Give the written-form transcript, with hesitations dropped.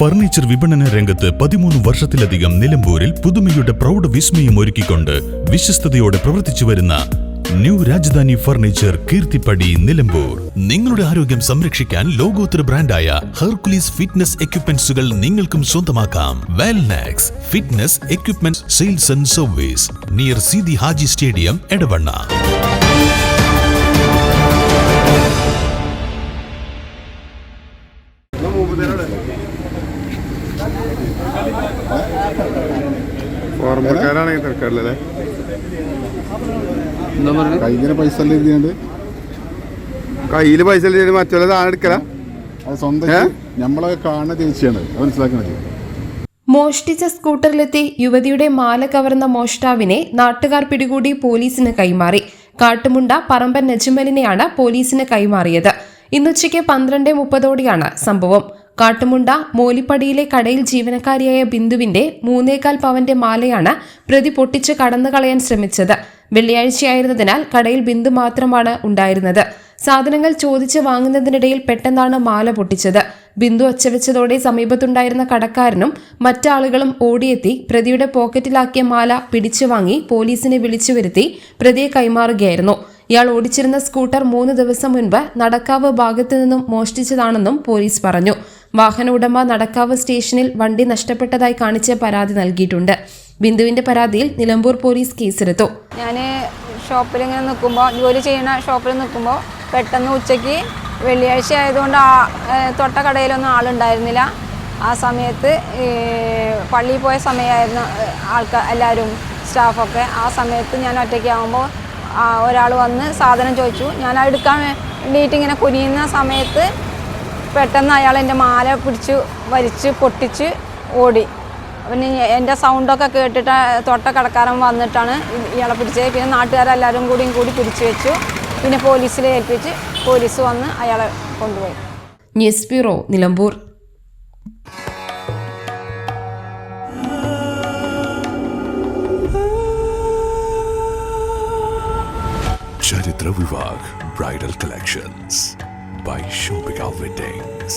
Furniture വിപണന രംഗത്ത് 13 വർഷത്തിലധികം നിലമ്പൂരിൽ പുതുമയുടെ പ്രൗഢ വിസ്മയം ഒരുക്കിക്കൊണ്ട് വിശ്വസ്തയോടെ പ്രവർത്തിച്ചു വരുന്ന ന്യൂ രാജധാനി ഫർണിച്ചർ കീർത്തിപ്പടി നിലമ്പൂർ. നിങ്ങളുടെ ആരോഗ്യം സംരക്ഷിക്കാൻ ലോകോത്തര ബ്രാൻഡായ ഹെർക്കുലീസ് ഫിറ്റ്നസ് എക്യുപ്മെന്റ്സുകൾ നിങ്ങൾക്കും സ്വന്തമാക്കാം. Wellnex fitness equipment sales and service near Seethi Haji stadium, Edavanna. കയ്യില് പൈസ മറ്റുള്ള സാധനം എടുക്കല നമ്മളെ കാണുന്ന ചേച്ചിയാണ് മനസ്സിലാക്കുന്നത്. മോഷ്ടിച്ച സ്കൂട്ടറിലെത്തി യുവതിയുടെ മാല കവർന്ന മോഷ്ടാവിനെ നാട്ടുകാർ പിടികൂടി പോലീസിന് കൈമാറി. കാട്ടുമുണ്ട പറമ്പൻ നജ്മലിനെയാണ് പോലീസിന് കൈമാറിയത്. ഇന്നുച്ചയ്ക്ക് 12:30 സംഭവം. കാട്ടുമുണ്ട മോലിപ്പടിയിലെ കടയിൽ ജീവനക്കാരിയായ ബിന്ദുവിന്റെ 3.25 പവന്റെ മാലയാണ് പ്രതി പൊട്ടിച്ച് കടന്നു കളയാൻ ശ്രമിച്ചത്. വെള്ളിയാഴ്ചയായിരുന്നതിനാൽ കടയിൽ ബിന്ദു മാത്രമാണ് ഉണ്ടായിരുന്നത്. സാധനങ്ങൾ ചോദിച്ച് വാങ്ങുന്നതിനിടയിൽ പെട്ടെന്നാണ് മാല പൊട്ടിച്ചത്. ബിന്ദു ഒച്ചവെച്ചതോടെ സമീപത്തുണ്ടായിരുന്ന കടക്കാരനും മറ്റാളുകളും ഓടിയെത്തി പ്രതിയുടെ പോക്കറ്റിലാക്കിയ മാല പിടിച്ചു വാങ്ങി പോലീസിനെ വിളിച്ചു വരുത്തി പ്രതിയെ കൈമാറുകയായിരുന്നു. ഇയാൾ ഓടിച്ചിരുന്ന സ്കൂട്ടർ 3 ദിവസം മുൻപ് നടക്കാവ് ഭാഗത്തു നിന്നും മോഷ്ടിച്ചതാണെന്നും പോലീസ് പറഞ്ഞു. വാഹന ഉടമ നടക്കാവ് സ്റ്റേഷനിൽ വണ്ടി നഷ്ടപ്പെട്ടതായി കാണിച്ച് പരാതി നൽകിയിട്ടുണ്ട്. ബിന്ദുവിന്റെ പരാതിയിൽ നിലമ്പൂർ പോലീസ് കേസെടുത്തു. ഞാൻ ഷോപ്പിൽ ഇങ്ങനെ നിൽക്കുമ്പോൾ, ജോലി ചെയ്യുന്ന ഷോപ്പിൽ നിൽക്കുമ്പോൾ പെട്ടെന്ന് ഉച്ചയ്ക്ക് വെള്ളിയാഴ്ച ആയതുകൊണ്ട് തൊട്ട കടയിലൊന്നും ആളുണ്ടായിരുന്നില്ല. ആ സമയത്ത് പള്ളിയിൽ പോയ സമയമായിരുന്നു എല്ലാവരും സ്റ്റാഫൊക്കെ. ആ സമയത്ത് ഞാൻ ഒറ്റയ്ക്കാകുമ്പോൾ ഒരാൾ വന്ന് സാധനം ചോദിച്ചു. ഞാൻ എടുക്കാൻ വേണ്ടിയിട്ട് ഇങ്ങനെ കുനിയുന്ന സമയത്ത് പെട്ടെന്ന് അയാൾ എൻ്റെ മാല പിടിച്ച് വലിച്ച് പൊട്ടിച്ച് ഓടി. പിന്നെ എൻ്റെ സൗണ്ടൊക്കെ കേട്ടിട്ട് തൊട്ട കടക്കാരൻ വന്നിട്ടാണ് ഇയാളെ പിടിച്ചത്. പിന്നെ നാട്ടുകാരെല്ലാവരും കൂടി പിടിച്ചു വെച്ചു. പിന്നെ പോലീസിലെ ഏൽപ്പിച്ച് പോലീസ് വന്ന് അയാളെ കൊണ്ടുപോയി. News bureau, Nilambur. Charithra Vivah bridal collections by Shobhika Weddings.